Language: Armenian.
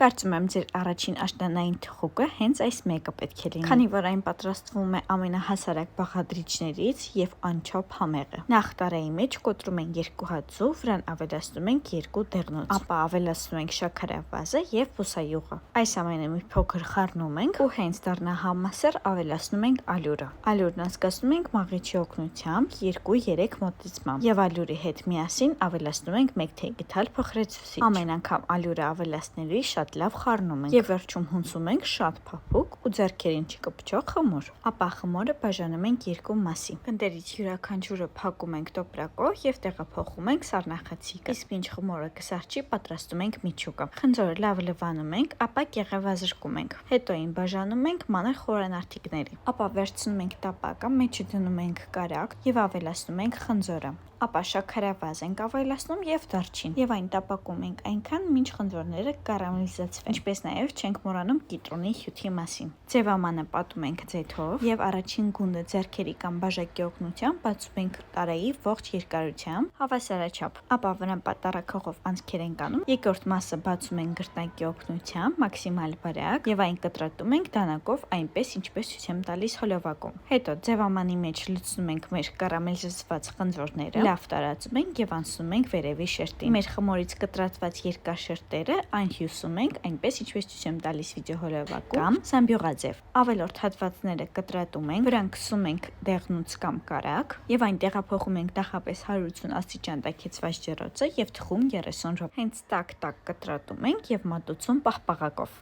Կարծում եմ ձեր առաջին աշնանային թխուկը հենց այս մեկը պետք է լինի, քանի որ այն պատրաստվում է ամենահասարակ բաղադրիչներից եւ անչափ համեղ է։ Նախ տարայի մեջ կոտրում ենք 2 հատ ձու, վրան ավելացնում ենք 2 դեղնուց, ապա ավելացնում ենք շաքարավազը եւ բուսայուղը։ Այս ամենը մի փոքր խառնում ենք ու հենց դառնա համասեռ ավելացնում ենք ալյուրը։ Ալյուրն անցկացնում ենք մաղիչի օգնությամբ 2-3 մոտեցմամբ եւ ալյուրի հետ միասին ավելացնում ենք 1 թեյ գդալ փխրեցուցիչ։ Ամեն անգամ ալյուրը ավելացնելիս շատ լավ խառնում ենք եւ վերջում հունցում ենք շատ փափուկ ու ձեռքերին չկպչող խմոր։ Ապա խմորը բաժանում ենք 2 մասի։ Գնդերից յուրաքանչյուրը փակում ենք տոպրակով եւ տեղափոխում ենք սառնախցիկը։ Իսկ ինչ խմորը կսարճի, պատրաստում ենք միջուկը։ Խնձորը լավ լվանում ենք, ապա կեղևազրկում ենք։ Հետո այն բաժանում ենք մանր խորանարդիկների։ Ապա վերցնում ենք տապակը, մեջը դնում ենք կարագ եւ ավելացնում ենք խնձորը։ Ապա շաքարավազ ենք ավելացնում եւ դարչին եւ այն տապակում ենք այնքան մինչ խնձորները կարամելիզացվեն։ Ինչպես նաեւ չենք մոռանում կիտրոնի հյութի մասին։ Ձևամանը պատում ենք ձեթով եւ առաջին գունդը ձեռքերի կամ բաժակի օգնությամբ բացում ենք տարեի ողջ երկարությամբ հավասարաչափ։ Ապա վրան պատառաքողով անցքեր ենք անում։ Երկրորդ մասը բացում ենք գրտանկի օգնությամբ մաքսիմալ բարակ եւ այն կտրատում ենք դանակով այնպես ինչպես ցույց եմ տալիս հոլովակում։ Հետո ձևամանի մեջ լցնում ենք մեր կարամելիզացված խնձորները, լավ տարածում ենք եւ անցնում ենք վերևի շերտին։ Մեր խմորից կտրատված երկար շերտերը այն հյուսում ենք այնպես ինչպես ցույց եմ տալիս վիդեոհոլովակում կամ զամբյուղաձև։ Ավելորդ հատվածները կտրատում ենք, վրան քսում ենք դեղնուց կամ կարագ եւ այն տեղափոխում ենք նախապես 180 աստիճան տաքեցված ջեռոցը եւ թխում 30 րոպե։ Հենց տակ կտրատում ենք եւ մատուցում պաղպաղակով։